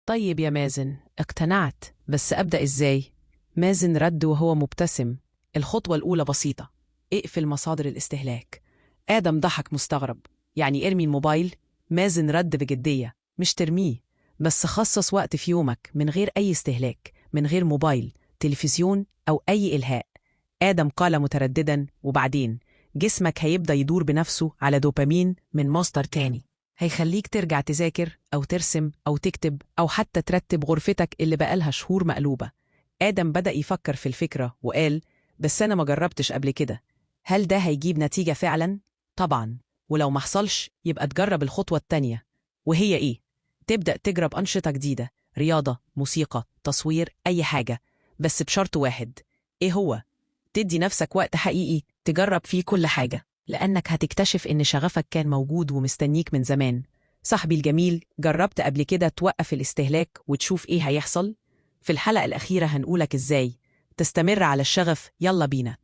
طيب يا مازن، اقتنعت، بس أبدأ إزاي؟ مازن رد وهو مبتسم. الخطوة الأولى بسيطة، اقفل مصادر الاستهلاك. آدم ضحك مستغرب. يعني ارمي الموبايل؟ مازن رد بجدية، مش ترميه، بس خصص وقت في يومك من غير أي استهلاك، من غير موبايل، تلفزيون أو أي إلهاء. آدم قال مترددا، وبعدين جسمك هيبدأ يدور بنفسه على دوبامين من مصدر تاني، هيخليك ترجع تذاكر أو ترسم أو تكتب أو حتى ترتب غرفتك اللي بقالها شهور مقلوبة. آدم بدأ يفكر في الفكرة وقال: بس أنا ما جربتش قبل كده، هل ده هيجيب نتيجة فعلا؟ طبعا، ولو ما حصلش يبقى تجرب الخطوة التانية. وهي إيه؟ تبدأ تجرب أنشطة جديدة، رياضة، موسيقى، تصوير، أي حاجة، بس بشرط واحد. إيه هو؟ تدي نفسك وقت حقيقي تجرب فيه كل حاجة، لأنك هتكتشف إن شغفك كان موجود ومستنيك من زمان. صاحبي الجميل، جربت قبل كده توقف الاستهلاك وتشوف إيه هيحصل؟ في الحلقة الأخيرة هنقولك إزاي تستمر على الشغف. يلا بينا.